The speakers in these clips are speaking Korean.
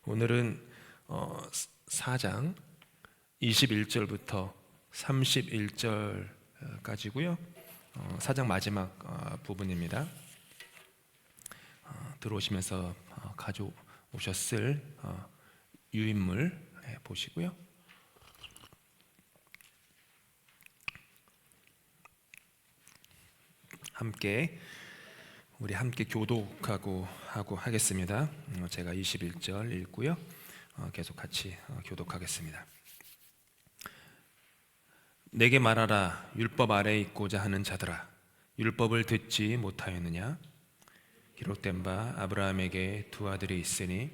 오늘은 4장 21절부터 31절까지고요. 4장 마지막 부분입니다. 들어오시면서 가져오셨을 유인물 보시고요. 우리 함께 교독하고 하겠습니다. 제가 21절 읽고요. 계속 같이 교독하겠습니다. 내게 말하라. 율법 아래에 있고자 하는 자들아, 율법을 듣지 못하였느냐? 기록된 바 아브라함에게 두 아들이 있으니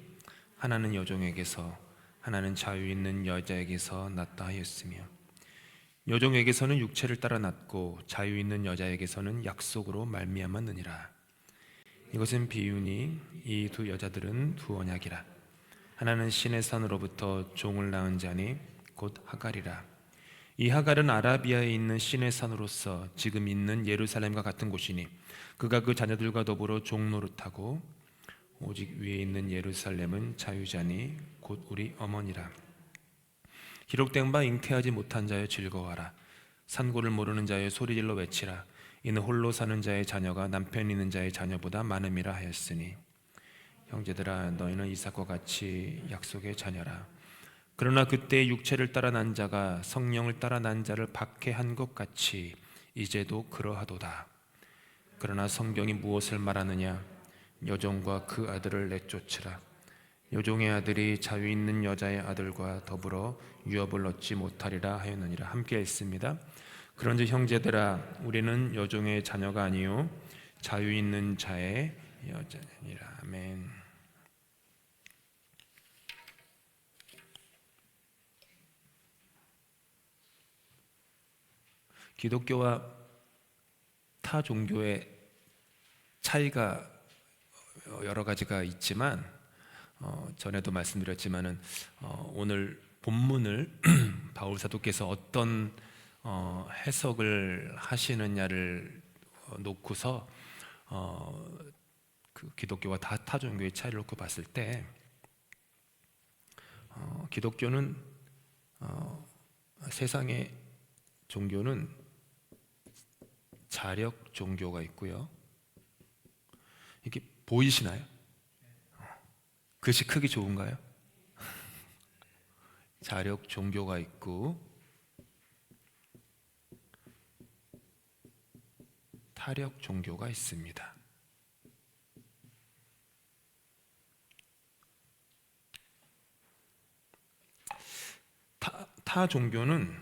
하나는 여종에게서 하나는 자유 있는 여자에게서 났다 하였으며, 여종에게서는 육체를 따라 났고 자유 있는 여자에게서는 약속으로 말미암았느니라. 이것은 비유니 이 두 여자들은 두 언약이라. 하나는 신의 산으로부터 종을 낳은 자니 곧 하갈이라. 이 하갈은 아라비아에 있는 신의 산으로서 지금 있는 예루살렘과 같은 곳이니 그가 그 자녀들과 더불어 종 노릇하고, 오직 위에 있는 예루살렘은 자유자니 곧 우리 어머니라. 기록된 바 잉태하지 못한 자여 즐거워하라. 산고를 모르는 자여 소리질러 외치라. 이는 홀로 사는 자의 자녀가 남편 있는 자의 자녀보다 많음이라 하였으니, 형제들아, 너희는 이삭과 같이 약속의 자녀라. 그러나 그때 육체를 따라 난 자가 성령을 따라 난 자를 박해한 것 같이 이제도 그러하도다. 그러나 성경이 무엇을 말하느냐? 여종과 그 아들을 내쫓으라. 여종의 아들이 자유 있는 여자의 아들과 더불어 유업을 얻지 못하리라 하였느니라. 함께 읽습니다. 그런즉 형제들아, 우리는 여종의 자녀가 아니요 자유 있는 자의 여자니라. 아멘. 기독교와 타 종교의 차이가 여러 가지가 있지만, 전에도 말씀드렸지만은 오늘 본문을 바울 사도께서 어떤 해석을 하시느냐를 놓고서 그 기독교와 타 종교의 차이를 놓고 봤을 때, 기독교는 세상의 종교는 자력 종교가 있고요. 이게 보이시나요? 글씨 크기 좋은가요? 자력 종교가 있고 타력 종교가 있습니다. 타 종교는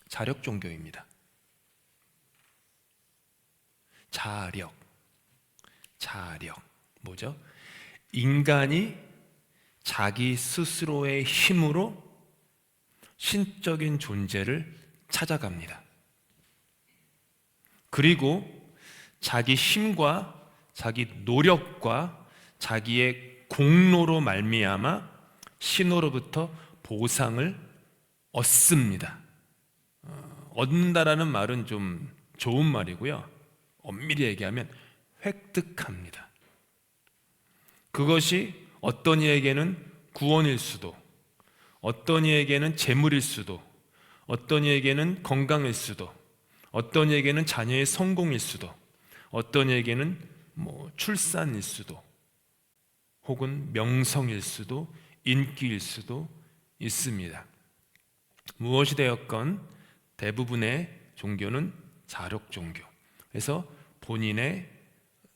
자력 종교입니다. 자력 뭐죠? 인간이 자기 스스로의 힘으로 신적인 존재를 찾아갑니다. 그리고 자기 힘과 자기 노력과 자기의 공로로 말미암아 신으로부터 보상을 얻습니다. 얻는다라는 말은 좀 좋은 말이고요. 엄밀히 얘기하면 획득합니다. 그것이 어떤 이에게는 구원일 수도, 어떤 이에게는 재물일 수도, 어떤 이에게는 건강일 수도, 어떤 이에게는 자녀의 성공일 수도, 어떤 이에게는 출산일 수도, 혹은 명성일 수도, 인기일 수도 있습니다. 무엇이 되었건 대부분의 종교는 자력 종교. 그래서 본인의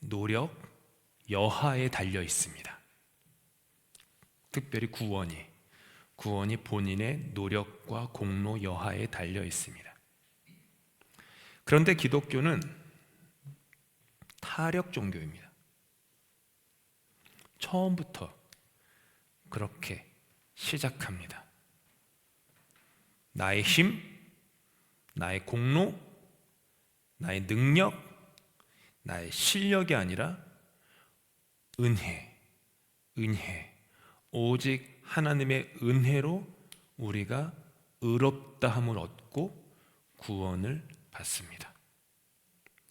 노력, 여하에 달려 있습니다. 특별히 구원이 본인의 노력과 공로, 여하에 달려 있습니다. 그런데 기독교는 타력 종교입니다. 처음부터 그렇게 시작합니다. 나의 힘, 나의 공로, 나의 능력, 나의 실력이 아니라 은혜, 오직 하나님의 은혜로 우리가 의롭다함을 얻고 구원을 받습니다.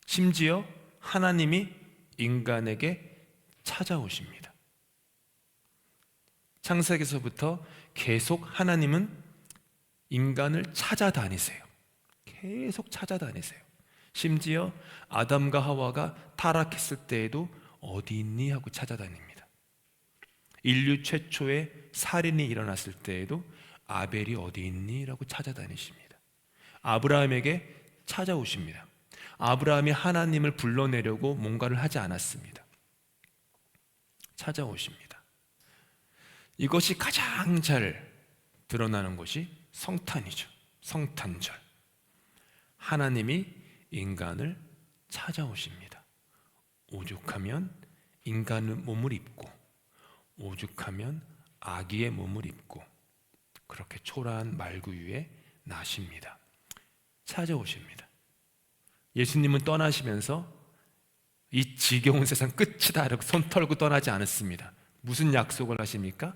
심지어 하나님이 인간에게 찾아오십니다. 창세기서부터 계속 하나님은 인간을 찾아다니세요. 계속 찾아다니세요. 심지어 아담과 하와가 타락했을 때에도 어디 있니 하고 찾아다닙니다. 인류 최초의 살인이 일어났을 때에도 아벨이 어디 있니 라고 찾아다니십니다. 아브라함에게 찾아오십니다. 아브라함이 하나님을 불러내려고 뭔가를 하지 않았습니다. 찾아오십니다. 이것이 가장 잘 드러나는 것이 성탄이죠. 성탄절. 하나님이 인간을 찾아오십니다. 오죽하면 인간의 몸을 입고, 오죽하면 아기의 몸을 입고 그렇게 초라한 말구 위에 나십니다. 찾아오십니다. 예수님은 떠나시면서 이 지겨운 세상 끝이다 라고 손 털고 떠나지 않았습니다. 무슨 약속을 하십니까?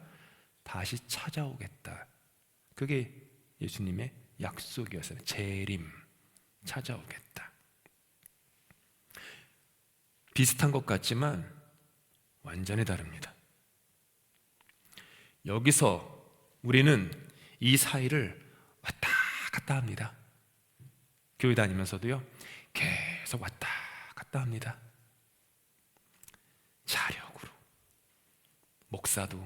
다시 찾아오겠다. 그게 예수님의 약속이었어요. 재림, 찾아오겠다. 비슷한 것 같지만 완전히 다릅니다. 여기서 우리는 이 사이를 왔다 갔다 합니다. 교회 다니면서도요, 계속 왔다 갔다 합니다. 자력으로. 목사도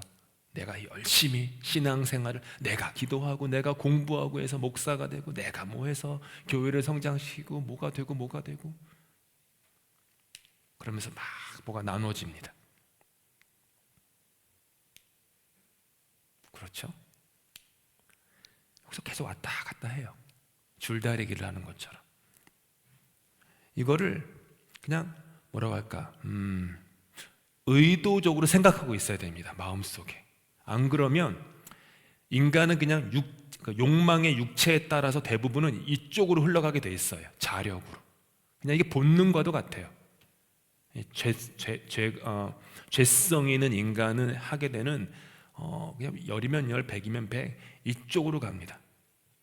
내가 열심히 신앙생활을, 내가 기도하고 내가 공부하고 해서 목사가 되고, 내가 뭐 해서 교회를 성장시키고 뭐가 되고 그러면서 막 뭐가 나눠집니다. 그렇죠? 여기서 계속 왔다 갔다 해요. 줄다리기를 하는 것처럼. 이거를 그냥 뭐라고 할까, 의도적으로 생각하고 있어야 됩니다. 마음속에. 안 그러면 인간은 그냥 욕망의 육체에 따라서 대부분은 이쪽으로 흘러가게 돼 있어요. 자력으로. 그냥 이게 본능과도 같아요. 죄성이 있는 인간은 하게 되는 그냥 열이면 열, 백이면 백, 이쪽으로 갑니다.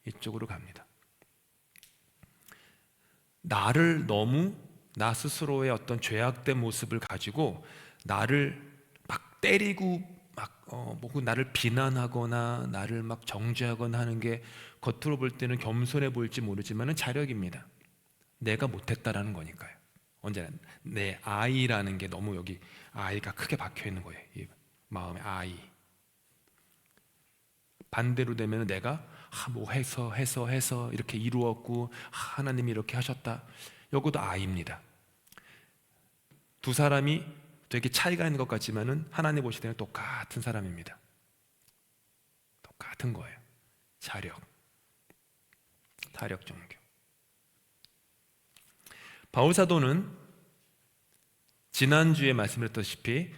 이쪽으로 갑니다. 나를 너무, 나 스스로의 어떤 죄악된 모습을 가지고 나를 막 때리고 나를 비난하거나 나를 막 정죄하거나 하는 게 겉으로 볼 때는 겸손해 보일지 모르지만 자력입니다. 내가 못했다라는 거니까요. 언제나 내 아이라는 게 너무 여기 아이가 크게 박혀 있는 거예요. 이 마음에 아이. 반대로 되면 내가 뭐 해서 이렇게 이루었고 하나님이 이렇게 하셨다. 이것도 아이입니다. 두 사람이 되게 차이가 있는 것 같지만은 하나님 보실 때는 똑같은 사람입니다. 똑같은 거예요. 타력 종교. 바울 사도는 지난주에 말씀드렸다시피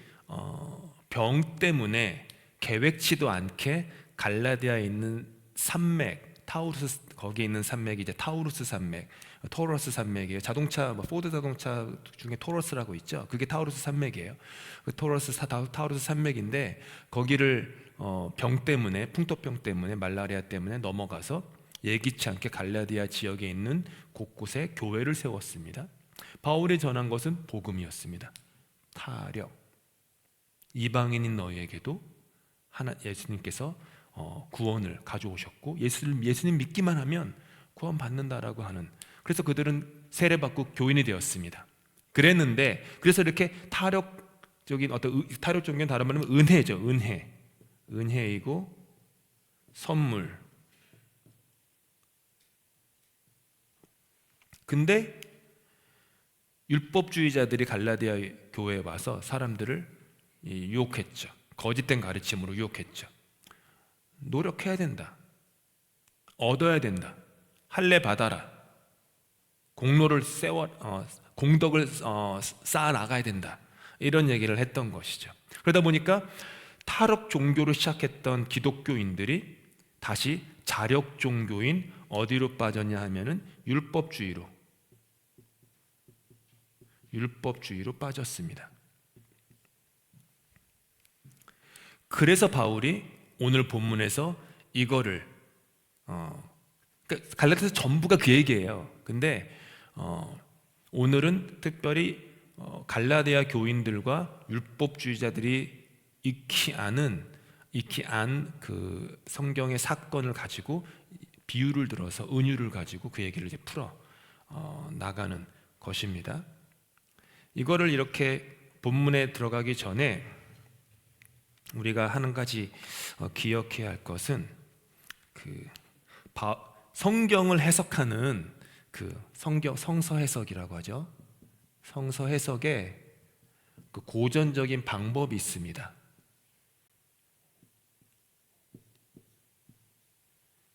병 때문에 계획치도 않게 갈라디아에 있는 산맥, 타우루스, 거기에 있는 산맥이 이제 타우루스 산맥, 토러스 산맥이에요. 자동차, 포드 자동차 중에 토러스라고 있죠. 그게 타우루스 산맥이에요. 그 타우루스 산맥인데 거기를 병 때문에, 풍토병 때문에, 말라리아 때문에 넘어가서 예기치 않게 갈라디아 지역에 있는 곳곳에 교회를 세웠습니다. 바울이 전한 것은 복음이었습니다. 타력. 이방인인 너희에게도 예수님께서 구원을 가져오셨고 예수님 믿기만 하면 구원 받는다라고 하는, 그래서 그들은 세례받고 교인이 되었습니다. 그랬는데 그래서 이렇게 타력적인 어떤 타력적인 다른 말로 하면 은혜죠. 은혜이고 선물. 근데 율법주의자들이 갈라디아 교회에 와서 사람들을 유혹했죠. 거짓된 가르침으로 유혹했죠. 노력해야 된다. 얻어야 된다. 할례 받아라. 공덕을 쌓아 나가야 된다. 이런 얘기를 했던 것이죠. 그러다 보니까 타락 종교로 시작했던 기독교인들이 다시 자력 종교인 어디로 빠졌냐 하면은 율법주의로 빠졌습니다. 그래서 바울이 오늘 본문에서 이거를 그러니까 갈라디아서 전부가 그 얘기예요. 근데 오늘은 특별히 갈라디아 교인들과 율법주의자들이 익히 아는 익히 안 그 성경의 사건을 가지고 비유를 들어서 은유를 가지고 그 얘기를 이제 풀어 나가는 것입니다. 이거를 이렇게 본문에 들어가기 전에 우리가 한 가지 기억해야 할 것은 그 성경을 해석하는 그 성서 해석이라고 하죠. 성서 해석에 그 고전적인 방법이 있습니다.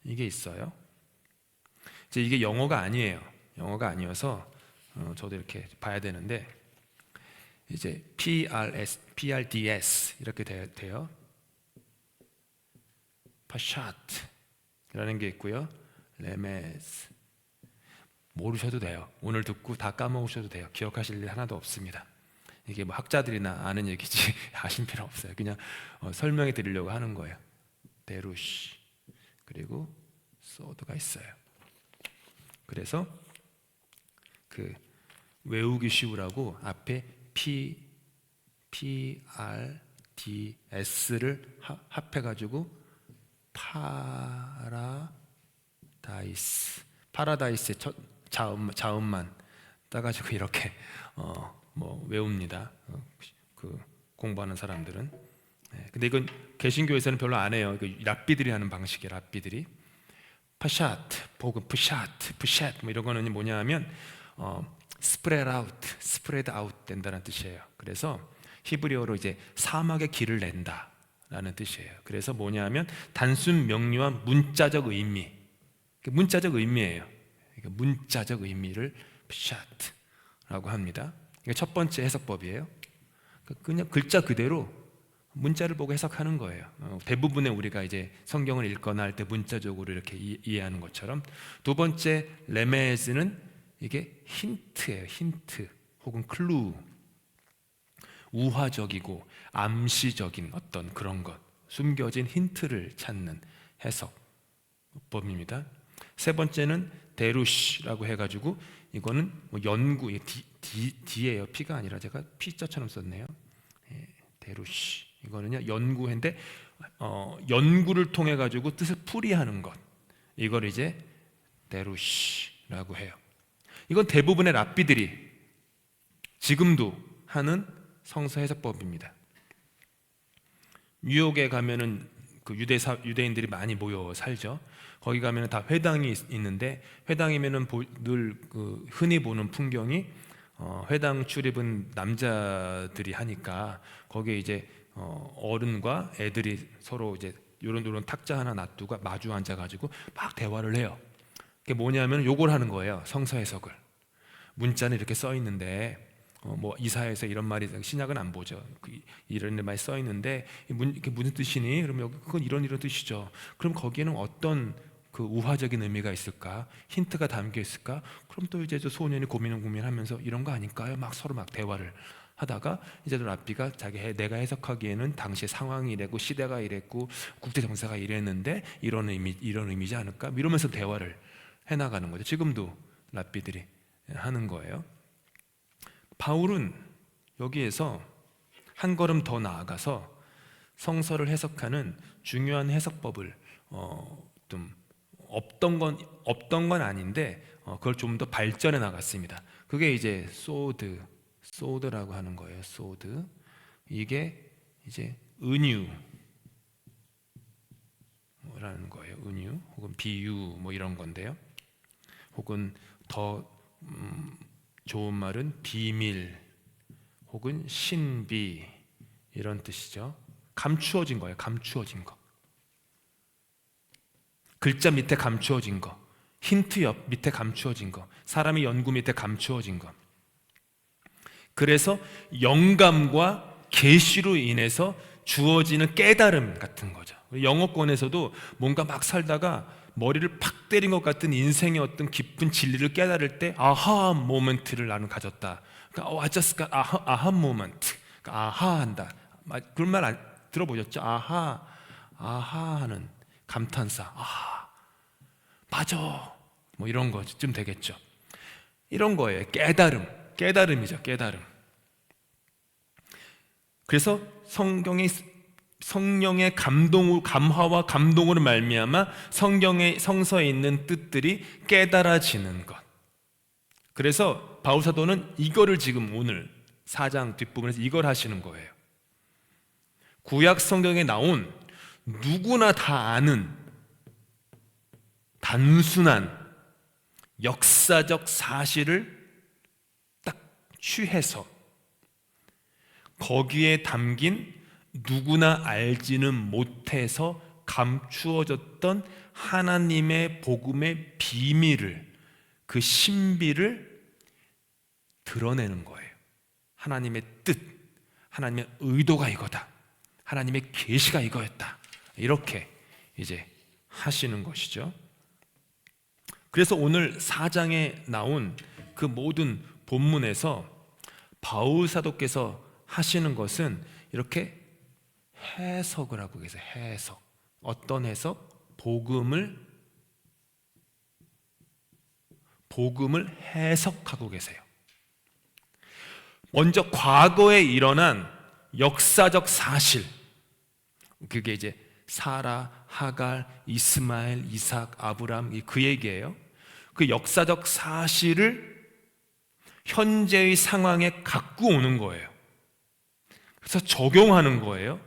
이게 있어요. 이제 이게 영어가 아니에요. 영어가 아니어서 저도 이렇게 봐야 되는데 이제 PRDS 이렇게 돼요. 파샤트라는 게 있고요. 레메스 모르셔도 돼요. 오늘 듣고 다 까먹으셔도 돼요. 기억하실 일 하나도 없습니다. 이게 뭐 학자들이나 아는 얘기지 아실 필요 없어요. 그냥 설명해 드리려고 하는 거예요. 데루시 그리고 소드가 있어요. 그래서 그 외우기 쉬우라고 앞에 PRDS를 합해가지고 파라다이스의 첫 자음만 따가지고 이렇게 뭐 외웁니다. 그 공부하는 사람들은. 근데 이건 개신교에서는 별로 안 해요. 랍비들이 하는 방식이에요. 랍비들이 파샤트 혹은 푸샷 뭐 이런 거는 뭐냐 하면 스프레드 아웃 된다는 뜻이에요. 그래서 히브리어로 이제 사막의 길을 낸다라는 뜻이에요. 그래서 뭐냐 하면 단순 명료한 문자적 의미예요. 문자적 의미를 푸샷라고 합니다. 이게 첫 번째 해석법이에요. 그냥 글자 그대로 문자를 보고 해석하는 거예요. 대부분의 우리가 이제 성경을 읽거나 할 때 문자적으로 이렇게 이해하는 것처럼. 두 번째 레메즈는 이게 힌트예요. 힌트 혹은 클루, 우화적이고 암시적인 어떤 그런 것, 숨겨진 힌트를 찾는 해석법입니다. 세 번째는 데루시라고 해가지고 이거는 뭐 연구, D예요. P가 아니라 제가 P자처럼 썼네요. 데루시 이거는요 연구인데 연구를 통해 가지고 뜻을 풀이하는 것, 이걸 이제 데루시라고 해요. 이건 대부분의 랍비들이 지금도 하는 성서 해석법입니다. 뉴욕에 가면은 그 유대인들이 많이 모여 살죠. 거기 가면은 다 회당이 있는데 회당이면은 늘 그 흔히 보는 풍경이 회당 출입은 남자들이 하니까 거기에 이제 어른과 애들이 서로 이제 요런 탁자 하나 놔두고 마주 앉아가지고 막 대화를 해요. 그게 뭐냐면 요걸 하는 거예요. 성서 해석을. 문자는 이렇게 써 있는데 뭐 이사야에서 이런 말이 신약은 안 보죠. 이런 말이 써 있는데 이게 무슨 뜻이니? 그러면 그건 이런 뜻이죠. 그럼 거기에는 어떤 그 우화적인 의미가 있을까? 힌트가 담겨 있을까? 그럼 또 이제 저 소년이 고민하면서 이런 거 아닐까요? 막 서로 막 대화를 하다가 이제 랍비가 내가 해석하기에는 당시 상황이 이랬고 시대가 이랬고 국제 정세가 이랬는데 이런 의미지 않을까? 이러면서 대화를 해 나가는 거죠. 지금도 랍비들이 하는 거예요. 바울은 여기에서 한 걸음 더 나아가서 성서를 해석하는 중요한 해석법을 좀 없던 건 아닌데 그걸 좀 더 발전해 나갔습니다. 그게 이제 소드라고 하는 거예요. 소드. 이게 이제 은유라는 거예요. 은유 혹은 비유 뭐 이런 건데요. 혹은 더 좋은 말은 비밀 혹은 신비 이런 뜻이죠. 감추어진 거예요. 감추어진 거. 글자 밑에 감추어진 거, 힌트 옆 밑에 감추어진 거, 사람의 연구 밑에 감추어진 거. 그래서 영감과 계시로 인해서 주어지는 깨달음 같은 거죠. 영어권에서도 뭔가 막 살다가 머리를 팍 때린 것 같은 인생의 어떤 깊은 진리를 깨달을 때 아하 모멘트를 나는 가졌다. 그러니까 I just got 아하 모멘트. 그러니까 아하한다. 그런 말 들어보셨죠? 아하 하는 감탄사. 맞아. 뭐 이런 거쯤 되겠죠. 이런 거예요. 깨달음이죠. 깨달음. 그래서 성경의 성령의 감화와 감동으로 말미암아 성경의 성서에 있는 뜻들이 깨달아지는 것. 그래서 바울 사도는 이거를 지금 오늘 4장 뒷부분에서 이걸 하시는 거예요. 구약 성경에 나온 누구나 다 아는 단순한 역사적 사실을 딱 취해서 거기에 담긴 누구나 알지는 못해서 감추어졌던 하나님의 복음의 비밀을, 그 신비를 드러내는 거예요. 하나님의 뜻, 하나님의 의도가 이거다, 하나님의 계시가 이거였다, 이렇게 이제 하시는 것이죠. 그래서 오늘 4장에 나온 그 모든 본문에서 바울 사도께서 하시는 것은 이렇게 해석을 하고 계세요. 해석. 어떤 해석? 복음을 해석하고 계세요. 먼저 과거에 일어난 역사적 사실, 그게 이제 사라, 하갈, 이스마엘, 이삭, 아브람, 그 얘기예요. 그 역사적 사실을 현재의 상황에 갖고 오는 거예요. 그래서 적용하는 거예요.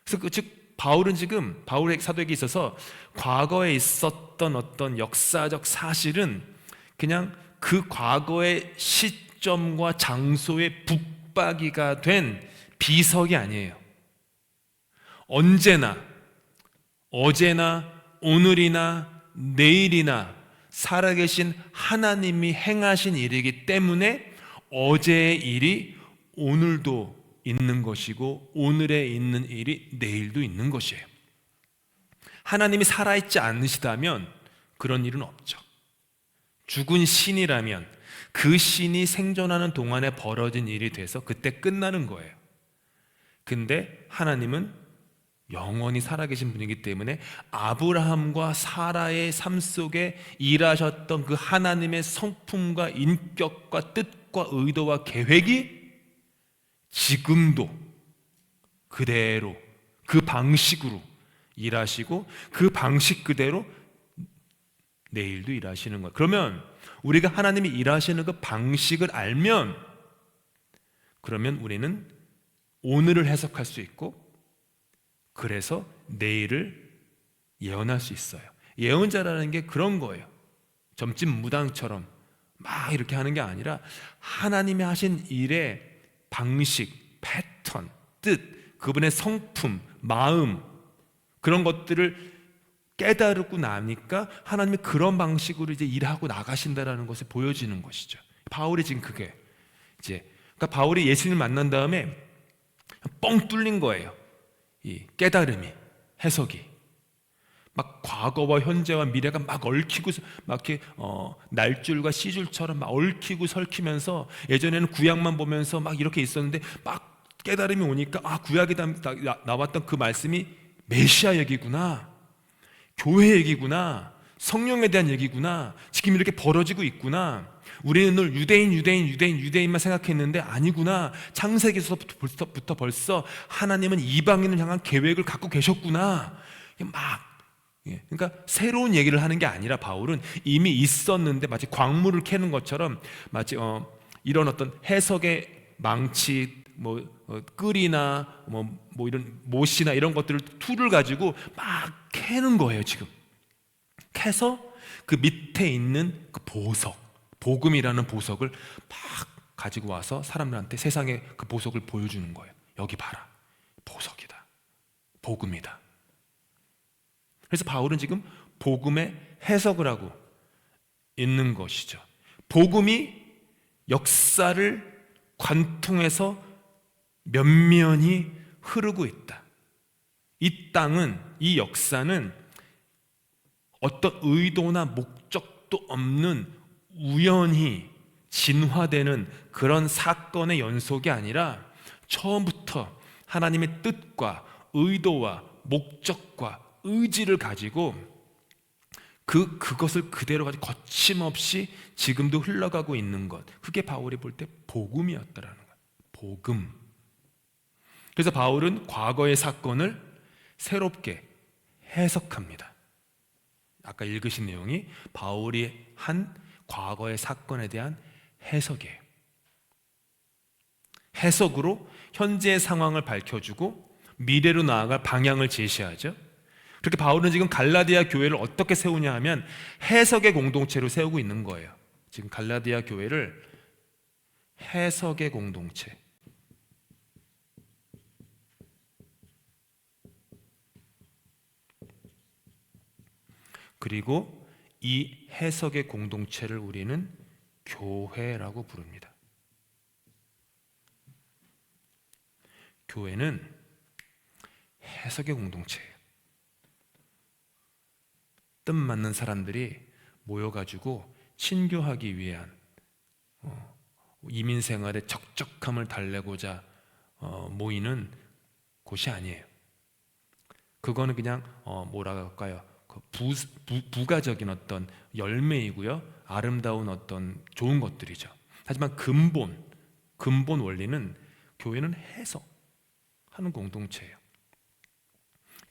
그래서 즉 바울은 지금 바울의 사도에게 있어서 과거에 있었던 어떤 역사적 사실은 그냥 그 과거의 시점과 장소의 붙박이가 된 비석이 아니에요. 언제나, 어제나, 오늘이나, 내일이나 살아계신 하나님이 행하신 일이기 때문에 어제의 일이 오늘도 있는 것이고 오늘에 있는 일이 내일도 있는 것이에요. 하나님이 살아있지 않으시다면 그런 일은 없죠. 죽은 신이라면 그 신이 생존하는 동안에 벌어진 일이 돼서 그때 끝나는 거예요. 근데 하나님은 영원히 살아계신 분이기 때문에 아브라함과 사라의 삶 속에 일하셨던 그 하나님의 성품과 인격과 뜻과 의도와 계획이 지금도 그대로 그 방식으로 일하시고 그 방식 그대로 내일도 일하시는 거예요. 그러면 우리가 하나님이 일하시는 그 방식을 알면 그러면 우리는 오늘을 해석할 수 있고 그래서 내일을 예언할 수 있어요. 예언자라는 게 그런 거예요. 점집 무당처럼 막 이렇게 하는 게 아니라 하나님이 하신 일의 방식, 패턴, 뜻, 그분의 성품, 마음, 그런 것들을 깨달고 나니까 하나님이 그런 방식으로 이제 일하고 나가신다라는 것을 보여지는 것이죠. 바울이 지금 그게 이제 그러니까 바울이 예수님을 만난 다음에 뻥 뚫린 거예요. 이 깨달음이, 해석이 막 과거와 현재와 미래가 막 얽히고 막 이렇게 날줄과 씨줄처럼 막 얽히고 설키면서 예전에는 구약만 보면서 막 이렇게 있었는데 막 깨달음이 오니까 아 구약에 나왔던 그 말씀이 메시아 얘기구나, 교회 얘기구나, 성령에 대한 얘기구나, 지금 이렇게 벌어지고 있구나. 우리는 늘 유대인만 생각했는데 아니구나. 창세기에서부터 벌써 하나님은 이방인을 향한 계획을 갖고 계셨구나. 막 그러니까 새로운 얘기를 하는 게 아니라 바울은 이미 있었는데 마치 광물을 캐는 것처럼 마치 이런 어떤 해석의 망치, 끌이나 뭐 이런 못이나 이런 것들을 툴을 가지고 막 캐는 거예요. 지금 캐서 그 밑에 있는 그 보석, 복음이라는 보석을 막 가지고 와서 사람들한테 세상에 그 보석을 보여주는 거예요. 여기 봐라, 보석이다, 복음이다. 그래서 바울은 지금 복음의 해석을 하고 있는 것이죠. 복음이 역사를 관통해서 면면이 흐르고 있다. 이 땅은, 이 역사는 어떤 의도나 목적도 없는 우연히 진화되는 그런 사건의 연속이 아니라 처음부터 하나님의 뜻과 의도와 목적과 의지를 가지고 그것을 그대로 가지고 거침없이 지금도 흘러가고 있는 것, 그게 바울이 볼 때 복음이었다라는 거예요. 복음. 그래서 바울은 과거의 사건을 새롭게 해석합니다. 아까 읽으신 내용이 바울이 한 과거의 사건에 대한 해석이에요. 해석으로 현재의 상황을 밝혀주고 미래로 나아갈 방향을 제시하죠. 그렇게 바울은 지금 갈라디아 교회를 어떻게 세우냐 하면 해석의 공동체로 세우고 있는 거예요. 지금 갈라디아 교회를 해석의 공동체, 그리고 이 해석의 공동체를 우리는 교회라고 부릅니다. 교회는 해석의 공동체예요. 뜻 맞는 사람들이 모여가지고 친교하기 위한 이민 생활의 적적함을 달래고자 모이는 곳이 아니에요. 그거는 그냥 뭐라 할까요? 부가적인 어떤 열매이고요, 아름다운 어떤 좋은 것들이죠. 하지만 근본 원리는 교회는 해석하는 공동체예요.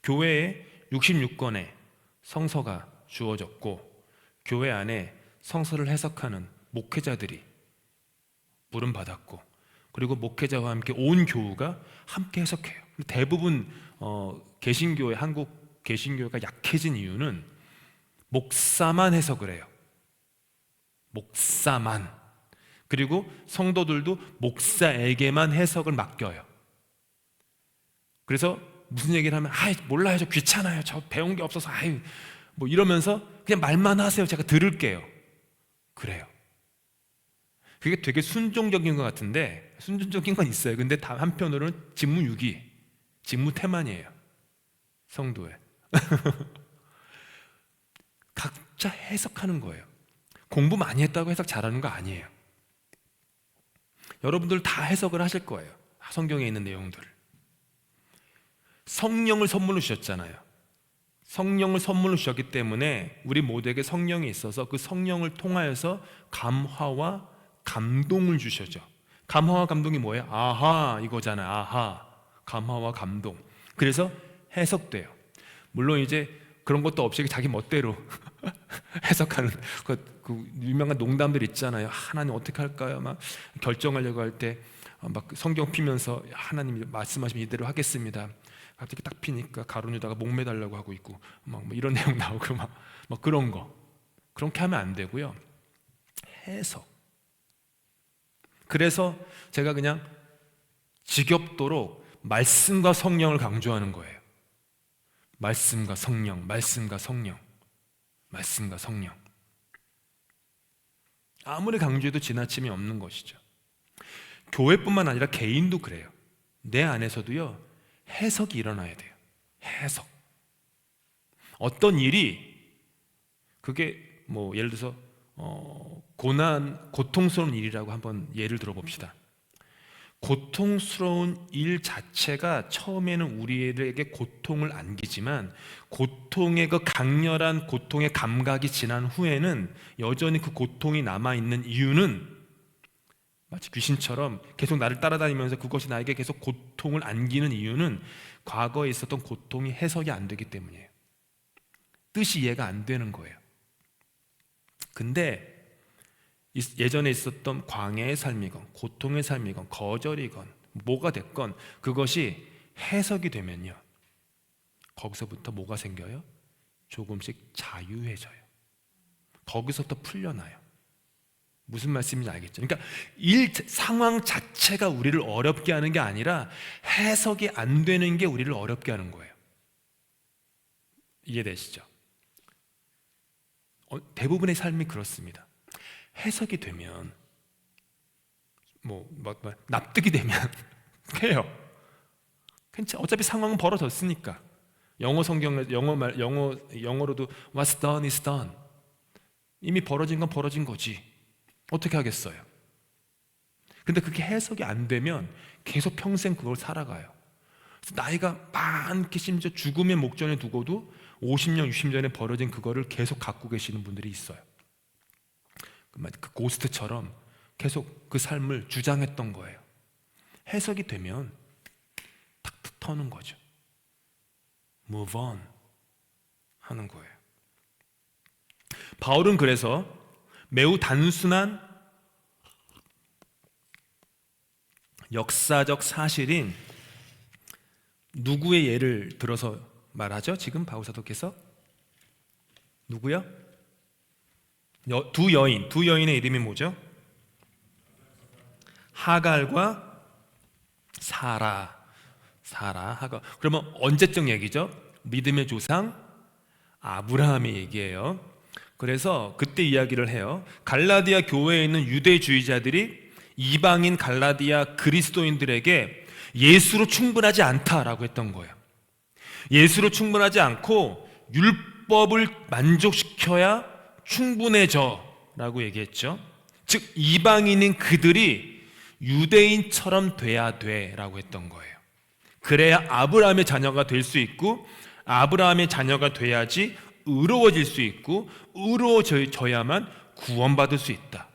교회에 66권의 성서가 주어졌고 교회 안에 성서를 해석하는 목회자들이 부름받았고, 그리고 목회자와 함께 온 교우가 함께 해석해요. 대부분 개신교회, 한국 개신교회가 약해진 이유는 목사만 해석을 해요. 목사만. 그리고 성도들도 목사에게만 해석을 맡겨요. 그래서 무슨 얘기를 하면 몰라요, 저 귀찮아요, 저 배운 게 없어서 뭐 이러면서 그냥 말만 하세요, 제가 들을게요. 그래요. 그게 되게 순종적인 것 같은데, 순종적인 건 있어요. 근데 한편으로는 직무유기, 직무태만이에요. 성도에 각자 해석하는 거예요. 공부 많이 했다고 해석 잘하는 거 아니에요. 여러분들 다 해석을 하실 거예요. 성경에 있는 내용들을. 성령을 선물로 주셨잖아요. 성령을 선물로 주셨기 때문에 우리 모두에게 성령이 있어서 그 성령을 통하여서 감화와 감동을 주셔죠. 감화와 감동이 뭐예요? 아하 이거잖아요. 아하, 감화와 감동. 그래서 해석돼요. 물론 이제 그런 것도 없이 자기 멋대로 해석하는 그 유명한 농담들 있잖아요. 하나님 어떻게 할까요? 막 결정하려고 할 때 막 성경 피면서 하나님이 말씀하시면 이대로 하겠습니다. 갑자기 딱 피니까 가룟 유다가 목 매달라고 하고 있고 막 뭐 이런 내용 나오고 막 그런 거, 그렇게 하면 안 되고요. 해석. 그래서 제가 그냥 지겹도록 말씀과 성령을 강조하는 거예요. 말씀과 성령, 말씀과 성령, 말씀과 성령. 아무리 강조해도 지나침이 없는 것이죠. 교회뿐만 아니라 개인도 그래요. 내 안에서도요, 해석이 일어나야 돼요. 해석. 어떤 일이 그게 뭐 예를 들어서 고통스러운 일이라고 한번 예를 들어봅시다. 고통스러운 일 자체가 처음에는 우리에게 고통을 안기지만 고통의 그 강렬한 고통의 감각이 지난 후에는 여전히 그 고통이 남아있는 이유는 마치 귀신처럼 계속 나를 따라다니면서 그것이 나에게 계속 고통을 안기는 이유는 과거에 있었던 고통이 해석이 안 되기 때문이에요. 뜻이 이해가 안 되는 거예요. 근데 예전에 있었던 광야의 삶이건 고통의 삶이건 거절이건 뭐가 됐건 그것이 해석이 되면요, 거기서부터 뭐가 생겨요? 조금씩 자유해져요. 거기서부터 풀려나요. 무슨 말씀인지 알겠죠? 그러니까 상황 자체가 우리를 어렵게 하는 게 아니라 해석이 안 되는 게 우리를 어렵게 하는 거예요. 이해되시죠? 대부분의 삶이 그렇습니다. 해석이 되면 납득이 되면 해요. 어차피 상황은 벌어졌으니까. 영어로도 What's done is done. 이미 벌어진 건 벌어진 거지. 어떻게 하겠어요? 근데 그게 해석이 안 되면 계속 평생 그걸 살아가요. 그래서 나이가 많게 심지어 죽음의 목전에 두고도 50년, 60년에 벌어진 그거를 계속 갖고 계시는 분들이 있어요. 그 고스트처럼 계속 그 삶을 주장했던 거예요. 해석이 되면 탁 터는 거죠. move on 하는 거예요. 바울은 그래서 매우 단순한 역사적 사실인 누구의 예를 들어서 말하죠? 지금 바울 사도께서 누구요? 두 여인의 이름이 뭐죠? 하갈과 사라, 하갈. 그러면 언제적 얘기죠? 믿음의 조상 아브라함의 얘기예요. 그래서 그때 이야기를 해요. 갈라디아 교회에 있는 유대주의자들이 이방인 갈라디아 그리스도인들에게 예수로 충분하지 않다라고 했던 거예요. 예수로 충분하지 않고 율법을 만족시켜야 충분해져 라고 얘기했죠. 즉 이방인인 그들이 유대인처럼 돼야 돼 라고 했던 거예요. 그래야 아브라함의 자녀가 될 수 있고, 아브라함의 자녀가 돼야지 의로워질 수 있고, 의로워져야만 구원받을 수 있다.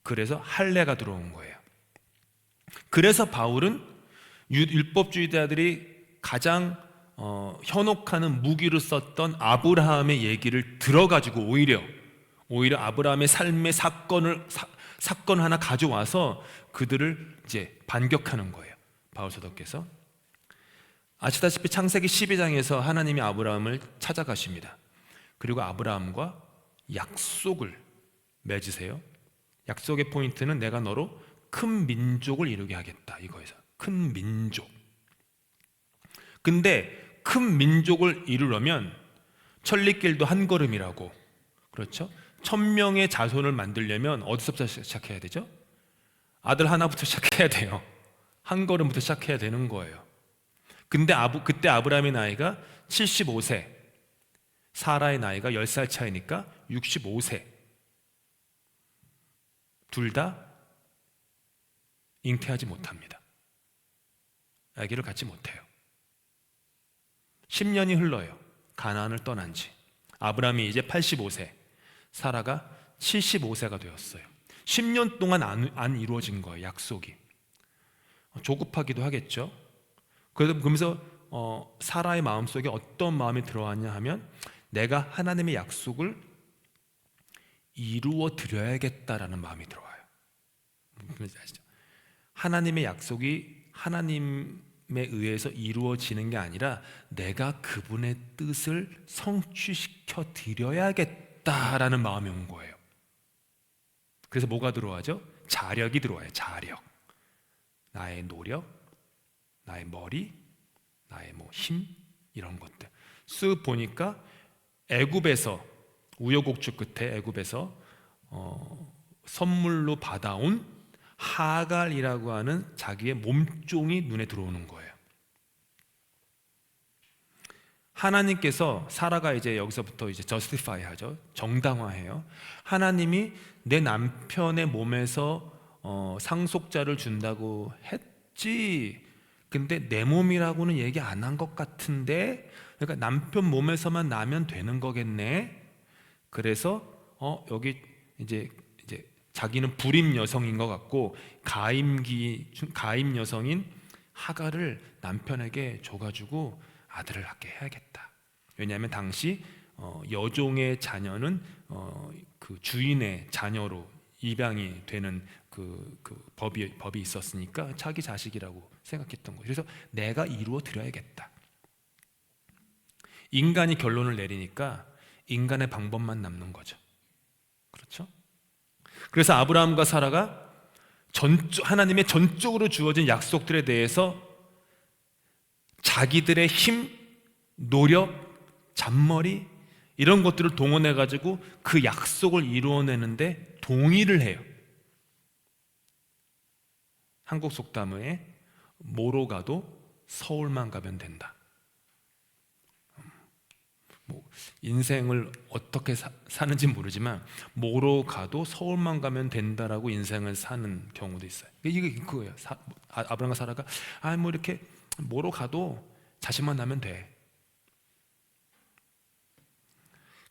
그래서 할례가 들어온 거예요. 그래서 바울은 율법주의자들이 가장 현혹하는 무기로 썼던 아브라함의 얘기를 들어가지고 오히려 아브라함의 삶의 사건 하나 가져와서 그들을 이제 반격하는 거예요. 바울 사도께서 아시다시피 창세기 12장에서 하나님이 아브라함을 찾아가십니다. 그리고 아브라함과 약속을 맺으세요. 약속의 포인트는 내가 너로 큰 민족을 이루게 하겠다 이거에서 큰 민족. 근데 큰 민족을 이루려면 천리길도 한 걸음이라고, 그렇죠? 1000명의 자손을 만들려면 어디서부터 시작해야 되죠? 아들 하나부터 시작해야 돼요. 한 걸음부터 시작해야 되는 거예요. 근데 그때 아브라함의 나이가 75세, 사라의 나이가 10살 차이니까 65세. 둘 다 잉태하지 못합니다. 아기를 갖지 못해요. 10년이 흘러요. 가나안을 떠난 지. 아브라함이 이제 85세, 사라가 75세가 되었어요. 10년 동안 안 이루어진 거예요. 약속이. 조급하기도 하겠죠. 그러면서 사라의 마음속에 어떤 마음이 들어왔냐 하면 내가 하나님의 약속을 이루어 드려야겠다라는 마음이 들어와요. 아시죠? 하나님의 약속이 하나님에 의해서 이루어지는 게 아니라 내가 그분의 뜻을 성취시켜 드려야겠다라는 마음이 온 거예요. 그래서 뭐가 들어와죠? 자력이 들어와요. 자력. 나의 노력, 나의 머리, 나의 힘 이런 것들. 쓱 보니까 애굽에서 우여곡절 끝에 애굽에서 선물로 받아온 하갈이라고 하는 자기의 몸종이 눈에 들어오는 거예요. 하나님께서 사라가 이제 여기서부터 이제 justify 하죠. 정당화해요. 하나님이 내 남편의 몸에서 상속자를 준다고 했지. 근데 내 몸이라고는 얘기 안 한 것 같은데, 그러니까 남편 몸에서만 나면 되는 거겠네. 그래서 여기 이제 자기는 불임 여성인 것 같고 가임 여성인 하갈을 남편에게 줘가지고 아들을 낳게 해야겠다. 왜냐하면 당시 여종의 자녀는 그 주인의 자녀로 입양이 되는 그 법이 있었으니까 자기 자식이라고 생각했던 거예요. 그래서 내가 이루어 드려야겠다. 인간이 결론을 내리니까 인간의 방법만 남는 거죠. 그렇죠? 그래서 아브라함과 사라가 하나님의 전적으로 주어진 약속들에 대해서 자기들의 힘, 노력, 잔머리 이런 것들을 동원해 가지고 그 약속을 이루어내는데 동의를 해요. 한국 속담에 뭐로 가도 서울만 가면 된다. 인생을 어떻게 사는지 모르지만 뭐로 가도 서울만 가면 된다라고 인생을 사는 경우도 있어요. 이게 그거예요. 아브라함과 사라가 이렇게 뭐로 가도 자신만 나면 돼.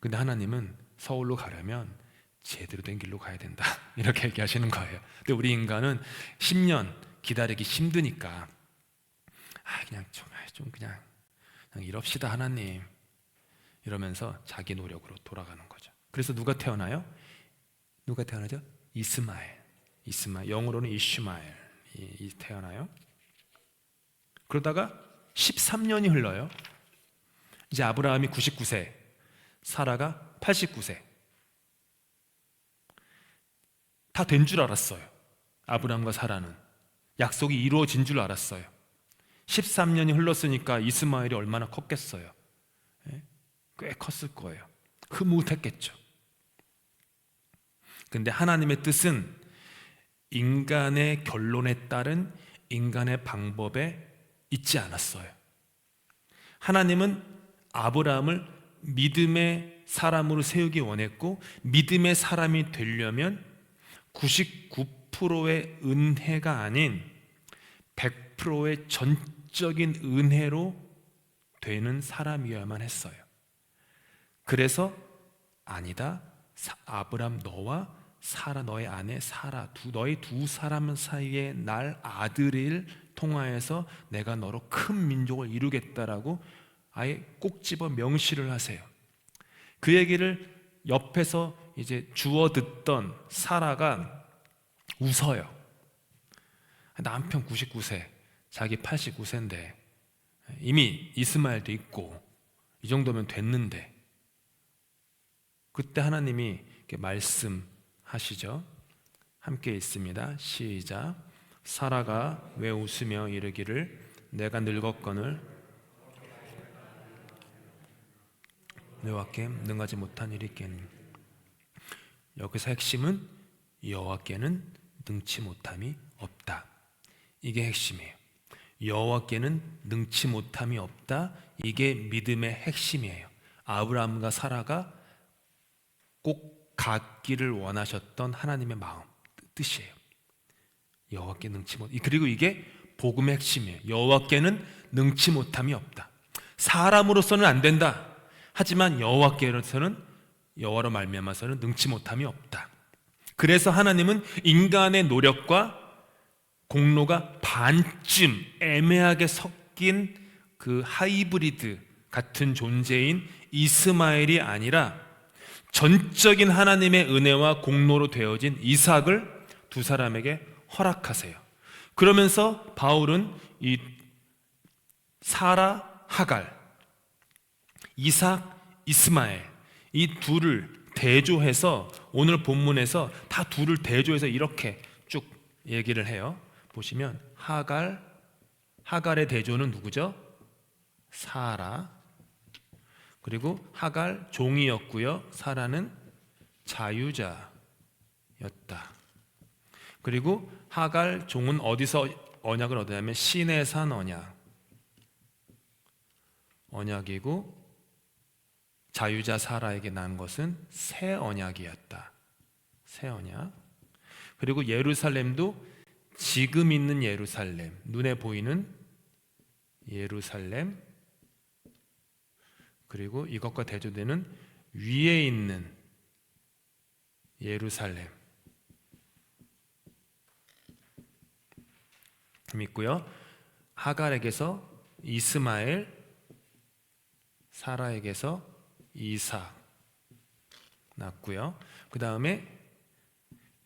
근데 하나님은 서울로 가려면 제대로 된 길로 가야 된다 이렇게 얘기하시는 거예요. 근데 우리 인간은 10년 기다리기 힘드니까 그냥 이럽시다 하나님, 이러면서 자기 노력으로 돌아가는 거죠. 그래서 누가 태어나요? 누가 태어나죠? 이스마엘, 영어로는 이슈마엘이 태어나요. 그러다가 13년이 흘러요. 이제 아브라함이 99세, 사라가 89세. 다 된 줄 알았어요. 아브라함과 사라는 약속이 이루어진 줄 알았어요. 13년이 흘렀으니까 이스마엘이 얼마나 컸겠어요. 꽤 컸을 거예요. 흐뭇했겠죠. 근데 하나님의 뜻은 인간의 결론에 따른 인간의 방법에 있지 않았어요. 하나님은 아브라함을 믿음의 사람으로 세우기 원했고, 믿음의 사람이 되려면 99%의 은혜가 아닌 100%의 전적인 은혜로 되는 사람이어야만 했어요. 그래서 아니다, 아브라함 너와 사라, 너의 아내 사라, 너희 두 사람 사이에 날 아들을 통하여서 내가 너로 큰 민족을 이루겠다라고 아예 꼭 집어 명시를 하세요. 그 얘기를 옆에서 이제 주워 듣던 사라가 웃어요. 남편 99세, 자기 89세인데 이미 이스마엘도 있고 이 정도면 됐는데, 그때 하나님이 이렇게 말씀하시죠. 함께 있습니다. 시작. 사라가 왜 웃으며 이르기를 내가 늙었거늘 여호와께 능하지 못한 일이 있겠니. 여기서 핵심은 여호와께는 능치 못함이 없다. 이게 핵심이에요. 여호와께는 능치 못함이 없다. 이게 믿음의 핵심이에요. 아브라함과 사라가 꼭 갖기를 원하셨던 하나님의 마음, 뜻이에요. 여호와께 능치 못. 그리고 이게 복음의 핵심이에요. 여호와께는 능치 못함이 없다. 사람으로서는 안 된다. 하지만 여호와께로서는, 여호와로 말미암아서는 능치 못함이 없다. 그래서 하나님은 인간의 노력과 공로가 반쯤 애매하게 섞인 그 하이브리드 같은 존재인 이스마엘이 아니라 전적인 하나님의 은혜와 공로로 되어진 이삭을 두 사람에게 허락하세요. 그러면서 바울은 이 사라, 하갈, 이삭, 이스마엘 이 둘을 대조해서 오늘 본문에서 다 둘을 대조해서 이렇게 쭉 얘기를 해요. 보시면 하갈의 대조는 누구죠? 사라. 그리고 하갈 종이었고요, 사라는 자유자였다. 그리고 하갈 종은 어디서 언약을 얻었냐면 시내산 언약이고, 자유자 사라에게 난 것은 새 언약이었다. 새 언약. 그리고 예루살렘도 지금 있는 예루살렘, 눈에 보이는 예루살렘, 그리고 이것과 대조되는 위에 있는 예루살렘 있고요. 하갈에게서 이스마엘, 사라에게서 이삭 낳고요. 그 다음에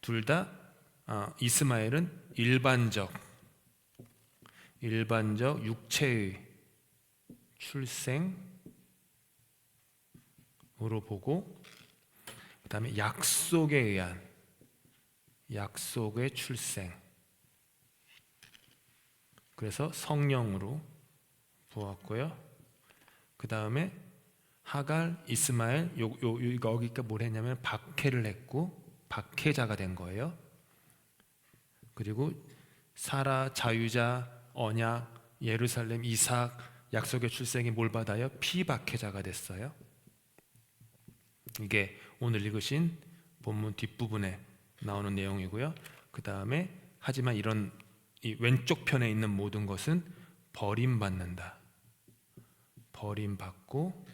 둘 다 이스마엘은 일반적 육체의 출생으로 보고, 그 다음에 약속에 의한 약속의 출생, 그래서 성령으로 보았고요. 그 다음에 하갈, 이스마엘, 여기가 뭘 했냐면 박해를 했고 박해자가 된 거예요. 그리고 사라, 자유자, 언약, 예루살렘, 이삭, 약속의 출생이 뭘 받아요? 피박해자가 됐어요. 이게 오늘 읽으신 본문 뒷부분에 나오는 내용이고요. 그 다음에 하지만 이 왼쪽 편에 있는 모든 것은 버림받는다. 버림받고,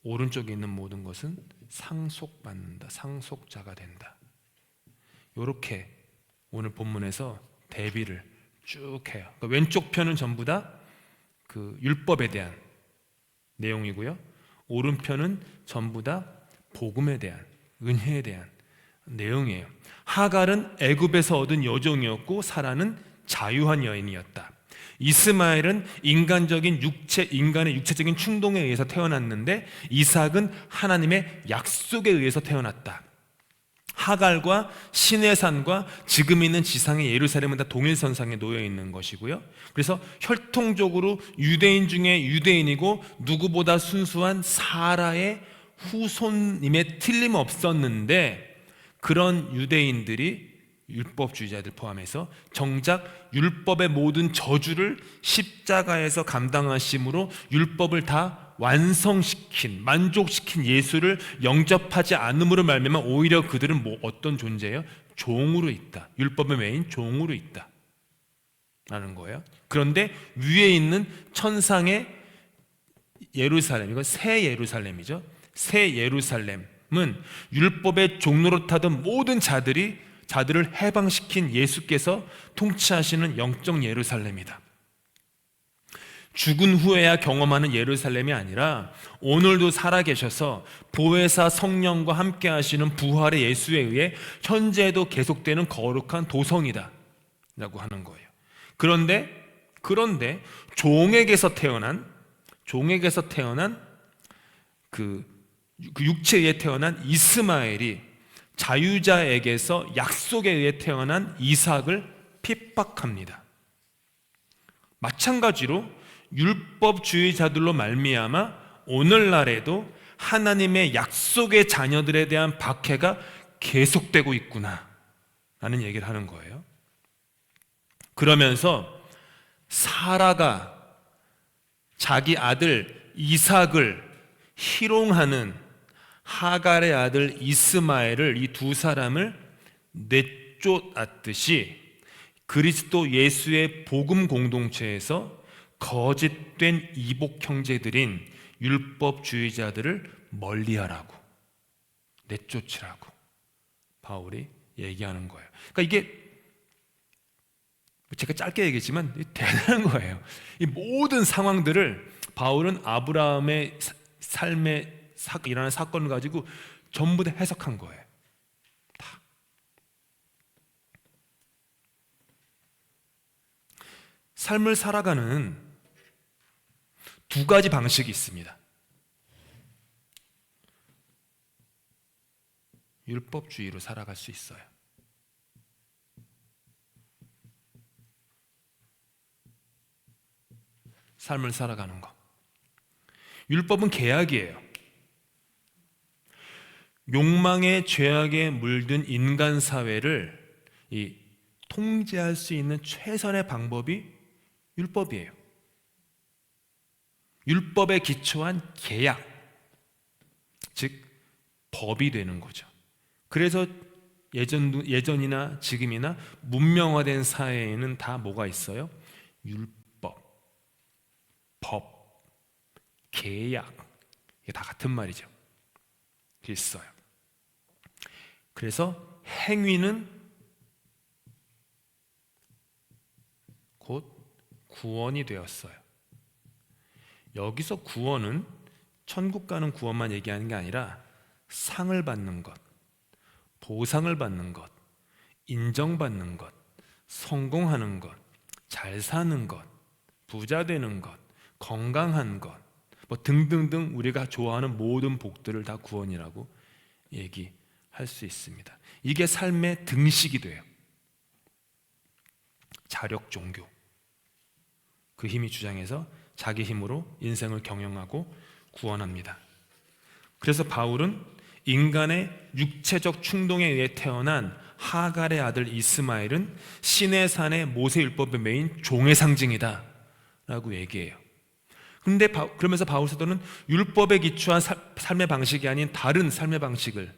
오른쪽에 있는 모든 것은 상속받는다. 상속자가 된다. 이렇게 오늘 본문에서 대비를 쭉 해요. 그러니까 왼쪽 편은 전부 다 그 율법에 대한 내용이고요. 오른편은 전부 다 복음에 대한, 은혜에 대한 내용이에요. 하갈은 애굽에서 얻은 여종이었고 사라는 자유한 여인이었다. 이스마엘은 인간의 육체적인 충동에 의해서 태어났는데 이삭은 하나님의 약속에 의해서 태어났다. 하갈과 시내산과 지금 있는 지상의 예루살렘은 다 동일선상에 놓여 있는 것이고요. 그래서 혈통적으로 유대인 중에 유대인이고 누구보다 순수한 사라의 후손임에 틀림없었는데, 그런 유대인들이 율법주의자들 포함해서 정작 율법의 모든 저주를 십자가에서 감당하심으로 율법을 다 완성시킨, 만족시킨 예수를 영접하지 않음으로 말미암아 오히려 그들은 어떤 존재예요? 종으로 있다. 율법의 메인 종으로 있다 라는 거예요. 그런데 위에 있는 천상의 예루살렘, 이건 새 예루살렘이죠. 새 예루살렘은 율법의 종로로 타던 모든 자들을 해방시킨 예수께서 통치하시는 영적 예루살렘이다. 죽은 후에야 경험하는 예루살렘이 아니라 오늘도 살아계셔서 보혜사 성령과 함께 하시는 부활의 예수에 의해 현재도 계속되는 거룩한 도성이다 라고 하는 거예요. 그런데 종에게서 태어난 그 육체에 의해 태어난 이스마엘이 자유자에게서 약속에 의해 태어난 이삭을 핍박합니다. 마찬가지로 율법주의자들로 말미암아 오늘날에도 하나님의 약속의 자녀들에 대한 박해가 계속되고 있구나 라는 얘기를 하는 거예요. 그러면서 사라가 자기 아들 이삭을 희롱하는 하갈의 아들 이스마엘을, 이 두 사람을 내쫓았듯이 그리스도 예수의 복음 공동체에서 거짓된 이복 형제들인 율법주의자들을 멀리하라고, 내쫓으라고 바울이 얘기하는 거예요. 그러니까 이게 제가 짧게 얘기했지만 대단한 거예요. 이 모든 상황들을 바울은 아브라함의 삶에 일어나는 사건을 가지고 전부 다 해석한 거예요. 다. 삶을 살아가는 두 가지 방식이 있습니다. 율법주의로 살아갈 수 있어요. 삶을 살아가는 거. 율법은 계약이에요. 욕망의 죄악에 물든 인간 사회를 통제할 수 있는 최선의 방법이 율법이에요. 율법에 기초한 계약, 즉 법이 되는 거죠. 그래서 예전이나 지금이나 문명화된 사회에는 다 뭐가 있어요? 율법, 법, 계약, 이게 다 같은 말이죠. 있어요. 그래서 행위는 곧 구원이 되었어요. 여기서 구원은 천국 가는 구원만 얘기하는 게 아니라 상을 받는 것, 보상을 받는 것, 인정받는 것, 성공하는 것, 잘 사는 것, 부자 되는 것, 건강한 것, 뭐 등등등 우리가 좋아하는 모든 복들을 다 구원이라고 얘기할 수 있습니다. 이게 삶의 등식이 돼요. 자력 종교. 그 힘이 주장해서 자기 힘으로 인생을 경영하고 구원합니다. 그래서 바울은 인간의 육체적 충동에 의해 태어난 하갈의 아들 이스마엘은 시내산의 모세율법의 메인 종의 상징이다 라고 얘기해요. 그러면서 바울 사도는 율법에 기초한 삶의 방식이 아닌 다른 삶의 방식을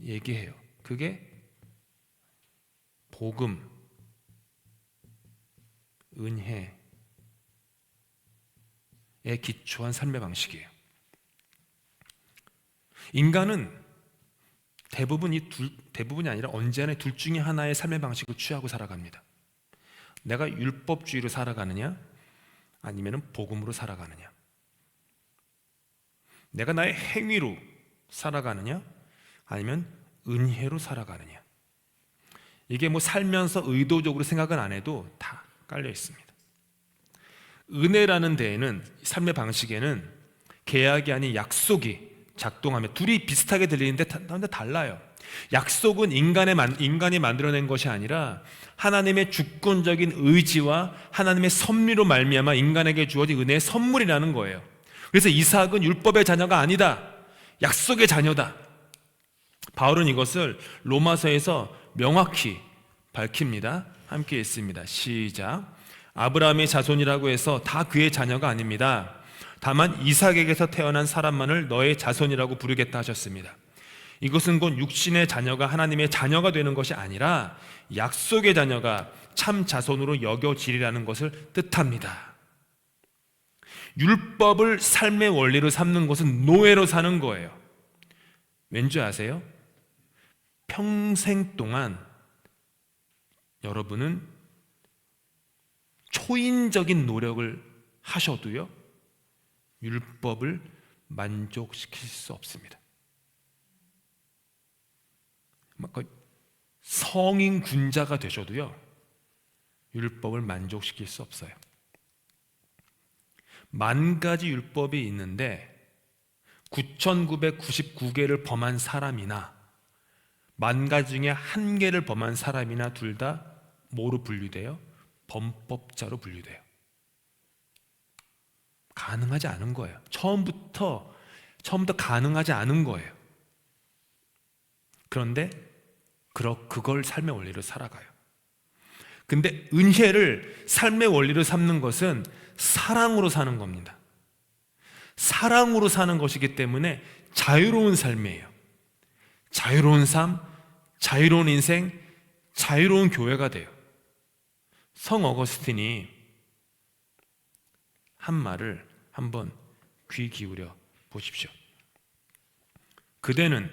얘기해요. 그게 복음, 은혜에 기초한 삶의 방식이에요. 인간은 대부분이 아니라 언제나 둘 중에 하나의 삶의 방식을 취하고 살아갑니다. 내가 율법주의로 살아가느냐, 아니면 복음으로 살아가느냐. 내가 나의 행위로 살아가느냐, 아니면 은혜로 살아가느냐. 이게 뭐 살면서 의도적으로 생각은 안 해도 다 깔려 있습니다. 은혜라는 데에는, 삶의 방식에는 계약이 아닌 약속이 작동하며, 둘이 비슷하게 들리는데 달라요. 약속은 인간이 만들어낸 것이 아니라 하나님의 주권적인 의지와 하나님의 섭리로 말미암아 인간에게 주어진 은혜의 선물이라는 거예요. 그래서 이삭은 율법의 자녀가 아니다, 약속의 자녀다. 바울은 이것을 로마서에서 명확히 밝힙니다. 함께 읽습니다. 시작. 아브라함의 자손이라고 해서 다 그의 자녀가 아닙니다. 다만 이삭에게서 태어난 사람만을 너의 자손이라고 부르겠다 하셨습니다. 이것은 곧 육신의 자녀가 하나님의 자녀가 되는 것이 아니라 약속의 자녀가 참 자손으로 여겨지리라는 것을 뜻합니다. 율법을 삶의 원리로 삼는 것은 노예로 사는 거예요. 왠지 아세요? 평생 동안 여러분은 초인적인 노력을 하셔도요, 율법을 만족시킬 수 없습니다. 성인 군자가 되셔도요, 율법을 만족시킬 수 없어요. 10,000가지 율법이 있는데 9,999개를 범한 사람이나 10,000가지 중에 1개를 범한 사람이나 둘 다 뭐로 분류돼요? 범법자로 분류돼요. 가능하지 않은 거예요. 처음부터 가능하지 않은 거예요. 그런데 그걸 삶의 원리로 살아가요. 근데 은혜를 삶의 원리로 삼는 것은 사랑으로 사는 겁니다. 사랑으로 사는 것이기 때문에 자유로운 삶이에요. 자유로운 삶, 자유로운 인생, 자유로운 교회가 돼요. 성 어거스틴이 한 말을 한번 귀 기울여 보십시오. 그대는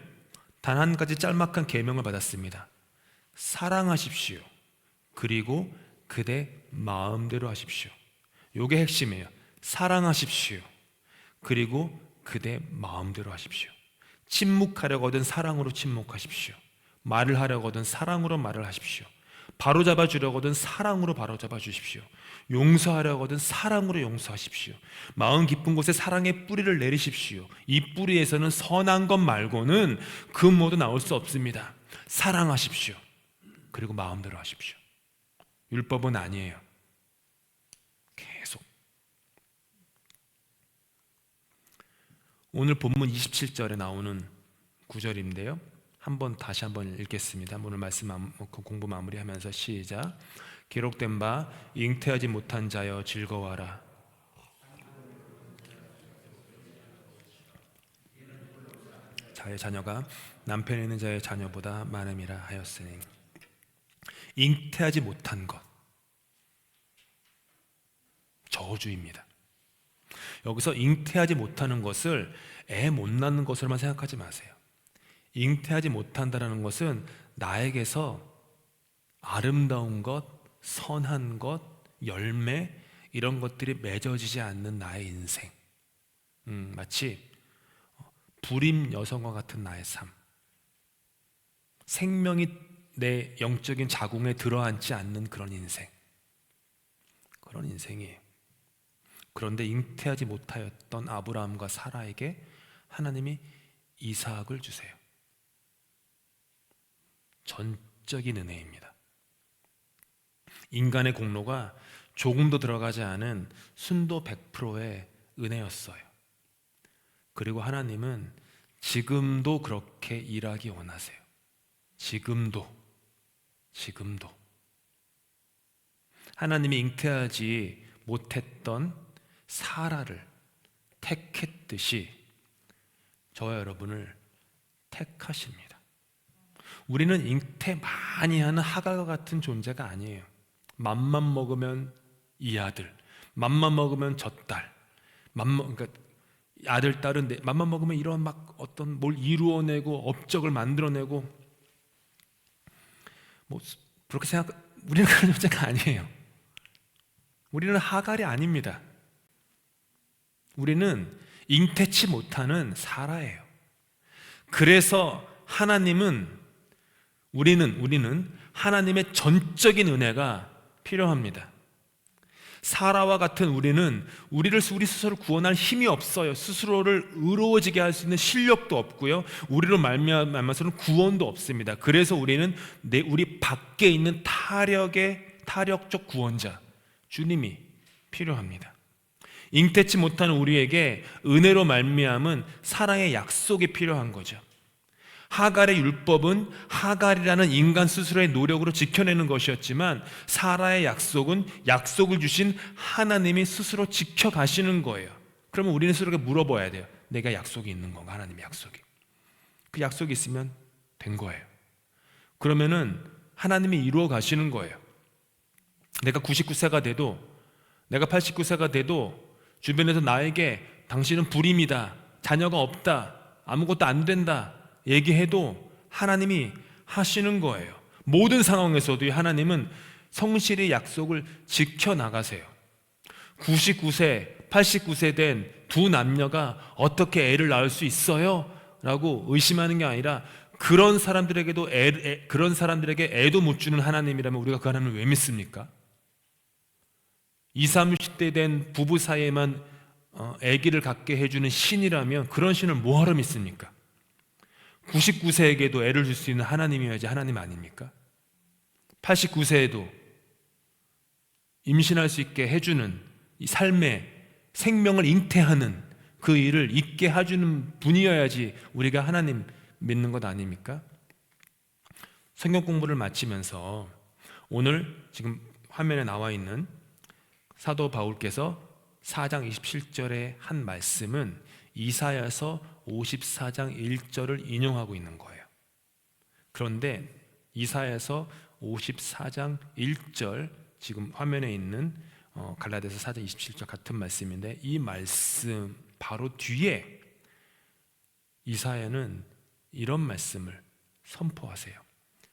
단 한 가지 짤막한 계명을 받았습니다. 사랑하십시오. 그리고 그대 마음대로 하십시오. 이게 핵심이에요. 사랑하십시오. 그리고 그대 마음대로 하십시오. 침묵하려거든 사랑으로 침묵하십시오. 말을 하려거든 사랑으로 말을 하십시오. 바로잡아 주려거든 사랑으로 바로잡아 주십시오. 용서하려거든 사랑으로 용서하십시오. 마음 깊은 곳에 사랑의 뿌리를 내리십시오. 이 뿌리에서는 선한 것 말고는 그 모두 나올 수 없습니다. 사랑하십시오. 그리고 마음대로 하십시오. 율법은 아니에요. 계속. 오늘 본문 27절에 나오는 구절인데요, 다시 한번 읽겠습니다. 오늘 말씀 공부 마무리하면서 시작. 기록된 바 잉태하지 못한 자여 즐거워하라. 자의 자녀가 남편에 있는 자의 자녀보다 많음이라 하였으니. 잉태하지 못한 것, 저주입니다. 여기서 잉태하지 못하는 것을 애 못 낳는 것으로만 생각하지 마세요. 잉태하지 못한다는 것은 나에게서 아름다운 것, 선한 것, 열매, 이런 것들이 맺어지지 않는 나의 인생, 마치 불임 여성과 같은 나의 삶, 생명이 내 영적인 자궁에 들어앉지 않는 그런 인생, 그런 인생이에요. 그런데 잉태하지 못하였던 아브라함과 사라에게 하나님이 이삭을 주세요. 전적인 은혜입니다. 인간의 공로가 조금도 들어가지 않은 순도 100%의 은혜였어요. 그리고 하나님은 지금도 그렇게 일하기 원하세요. 지금도 하나님이 잉태하지 못했던 사라를 택했듯이 저와 여러분을 택하십니다. 우리는 잉태 많이 하는 하갈과 같은 존재가 아니에요. 맘만 먹으면 이 아들, 맘만 먹으면 저 딸, 그러니까 아들, 딸은 맘만 먹으면 이런 막 어떤 뭘 이루어내고 업적을 만들어내고 뭐 그렇게 우리는 그런 존재가 아니에요. 우리는 하갈이 아닙니다. 우리는 잉태치 못하는 사라예요. 그래서 우리는 하나님의 전적인 은혜가 필요합니다. 사라와 같은 우리는 우리 스스로 구원할 힘이 없어요. 스스로를 의로워지게 할 수 있는 실력도 없고요, 우리로 말미암아서는 구원도 없습니다. 그래서 우리는 우리 밖에 있는 타력적 구원자 주님이 필요합니다. 잉태치 못하는 우리에게 은혜로 말미암은 사랑의 약속이 필요한 거죠. 하갈의 율법은 하갈이라는 인간 스스로의 노력으로 지켜내는 것이었지만, 사라의 약속은 약속을 주신 하나님이 스스로 지켜가시는 거예요. 그러면 우리는 스스로에게 물어봐야 돼요. 내가 약속이 있는 건가? 하나님의 약속이. 그 약속이 있으면 된 거예요. 그러면은 하나님이 이루어 가시는 거예요. 내가 99세가 돼도, 내가 89세가 돼도 주변에서 나에게 당신은 불임이다, 자녀가 없다, 아무것도 안 된다 얘기해도 하나님이 하시는 거예요. 모든 상황에서도 하나님은 성실히 약속을 지켜나가세요. 99세, 89세 된 두 남녀가 어떻게 애를 낳을 수 있어요? 라고 의심하는 게 아니라, 그런 사람들에게 애도 못 주는 하나님이라면 우리가 그 하나님을 왜 믿습니까? 20, 30대 된 부부 사이에만 아기를 갖게 해주는 신이라면 그런 신을 뭐하러 믿습니까? 99세에게도 애를 줄 수 있는 하나님이어야지 하나님 아닙니까? 89세에도 임신할 수 있게 해주는, 이 삶의 생명을 잉태하는 그 일을 있게 해주는 분이어야지 우리가 하나님 믿는 것 아닙니까? 성경 공부를 마치면서 오늘 지금 화면에 나와 있는 사도 바울께서 4장 27절의 한 말씀은 이사야서 54장 1절을 인용하고 있는 거예요. 그런데 이사야서 54장 1절, 지금 화면에 있는 갈라디아서 4장 27절 같은 말씀인데, 이 말씀 바로 뒤에 이사야는 이런 말씀을 선포하세요.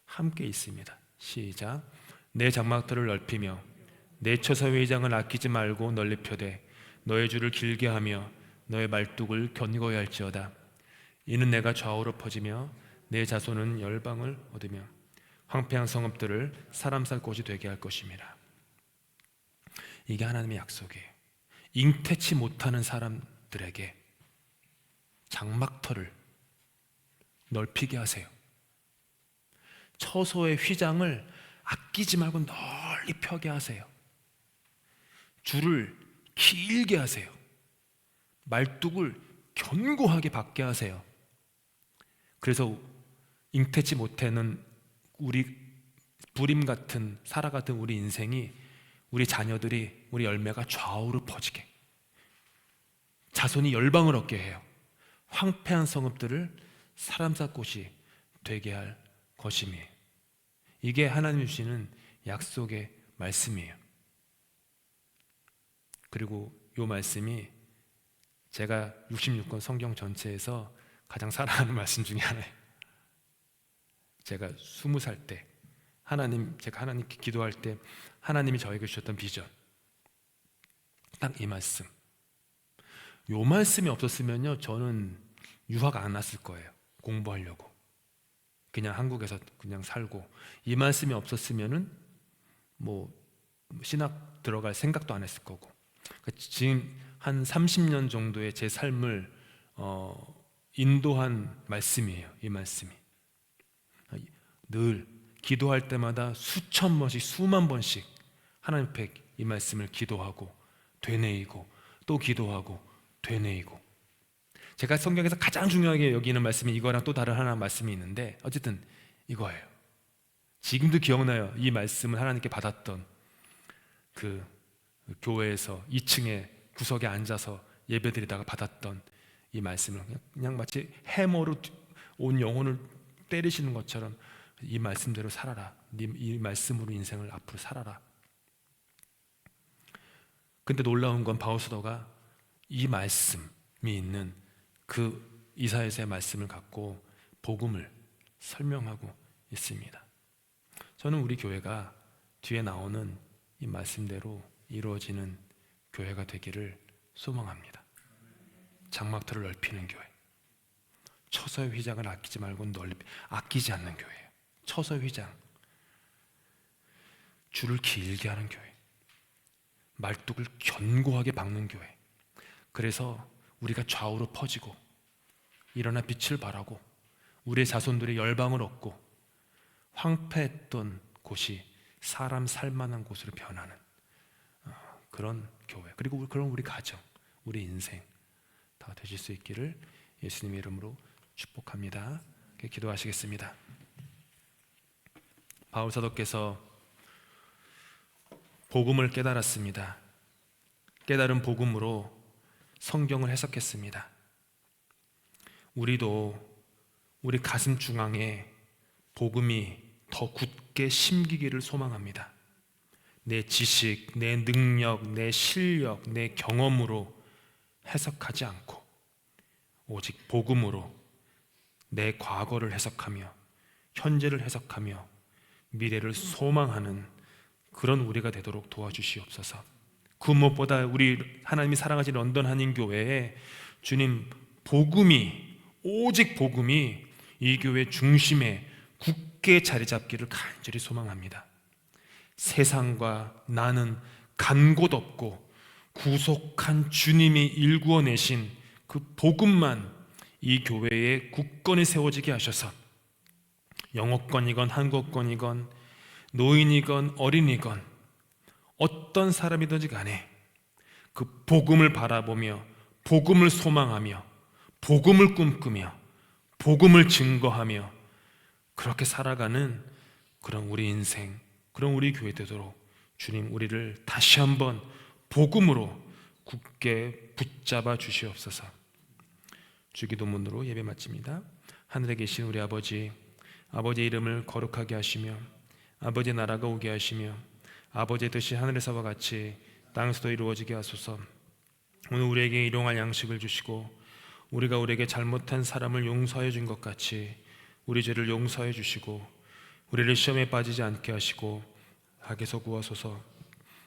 함께 있습니다. 시작. 내 장막들을 넓히며 내 처소의 장을 아끼지 말고 널리 펴되 너의 줄을 길게 하며 너의 말뚝을 견고히 할지어다. 이는 내가 좌우로 퍼지며 내 자손은 열방을 얻으며 황폐한 성읍들을 사람 살 곳이 되게 할 것임이라. 이게 하나님의 약속이에요. 잉태치 못하는 사람들에게 장막터를 넓히게 하세요. 처소의 휘장을 아끼지 말고 널리 펴게 하세요. 줄을 길게 하세요. 말뚝을 견고하게 받게 하세요. 그래서 잉태치 못하는 우리 불임 같은 사라 같은 우리 인생이, 우리 자녀들이, 우리 열매가 좌우로 퍼지게, 자손이 열방을 얻게 해요. 황폐한 성읍들을 사람 살 곳이 되게 할 것임이에요. 이게 하나님 주시는 약속의 말씀이에요. 그리고 이 말씀이 제가 66권 성경 전체에서 가장 사랑하는 말씀 중에 하나예요. 제가 20살 때 제가 하나님께 기도할 때 하나님이 저에게 주셨던 비전, 딱 이 말씀. 이 말씀이 없었으면요, 저는 유학 안 왔을 거예요. 공부하려고 그냥 한국에서 그냥 살고, 이 말씀이 없었으면은 뭐 신학 들어갈 생각도 안 했을 거고. 지금 한 30년 정도의 제 삶을 인도한 말씀이에요. 이 말씀이 늘 기도할 때마다 수천 번씩, 수만 번씩 하나님 앞에 이 말씀을 기도하고 되뇌이고 또 기도하고 되뇌이고. 제가 성경에서 가장 중요하게 여기는 말씀이 이거랑 또 다른 하나 말씀이 있는데, 어쨌든 이거예요. 지금도 기억나요. 이 말씀을 하나님께 받았던 그 교회에서 2층에 구석에 앉아서 예배드리다가 받았던 이 말씀을 그냥 마치 해머로 온 영혼을 때리시는 것처럼, 이 말씀대로 살아라. 이 말씀으로 인생을 앞으로 살아라. 근데 놀라운 건 바울 사도가 이 말씀, 있는 그 이사야서의 말씀을 갖고 복음을 설명하고 있습니다. 저는 우리 교회가 뒤에 나오는 이 말씀대로 이루어지는 교회가 되기를 소망합니다. 장막터를 넓히는 교회, 처소의 휘장을 아끼지 말고 아끼지 않는 교회예요. 처소의 휘장, 줄을 길게 하는 교회, 말뚝을 견고하게 박는 교회. 그래서 우리가 좌우로 퍼지고 일어나 빛을 발하고 우리의 자손들의 열방을 얻고 황폐했던 곳이 사람 살만한 곳으로 변하는 그런 교회, 그리고 그런 우리 가정, 우리 인생 다 되실 수 있기를 예수님의 이름으로 축복합니다. 기도하시겠습니다. 바울 사도께서 복음을 깨달았습니다. 깨달은 복음으로 성경을 해석했습니다. 우리도 우리 가슴 중앙에 복음이 더 굳게 심기기를 소망합니다. 내 지식, 내 능력, 내 실력, 내 경험으로 해석하지 않고 오직 복음으로 내 과거를 해석하며 현재를 해석하며 미래를 소망하는 그런 우리가 되도록 도와주시옵소서. 그 무엇보다 우리 하나님이 사랑하신 런던 한인교회에 주님 복음이, 오직 복음이 이 교회 중심에 굳게 자리 잡기를 간절히 소망합니다. 세상과 나는 간 곳 없고 구속한 주님이 일구어내신 그 복음만 이 교회에 굳건히 세워지게 하셔서 영어권이건 한국권이건 노인이건 어린이건 어떤 사람이든지 간에 그 복음을 바라보며 복음을 소망하며 복음을 꿈꾸며 복음을 증거하며 그렇게 살아가는 그런 우리 인생, 그런 우리 교회 되도록 주님 우리를 다시 한번 복음으로 굳게 붙잡아 주시옵소서. 주기도문으로 예배 마칩니다. 하늘에 계신 우리 아버지, 아버지의 이름을 거룩하게 하시며 아버지의 나라가 오게 하시며 아버지의 뜻이 하늘에서와 같이 땅에서도 이루어지게 하소서. 오늘 우리에게 일용할 양식을 주시고 우리가 우리에게 잘못한 사람을 용서해 준 것 같이 우리 죄를 용서해 주시고 우리를 시험에 빠지지 않게 하시고 악에서 구하소서.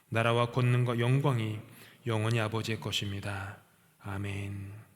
나라와 권능과 영광이 영원히 아버지의 것입니다. 아멘.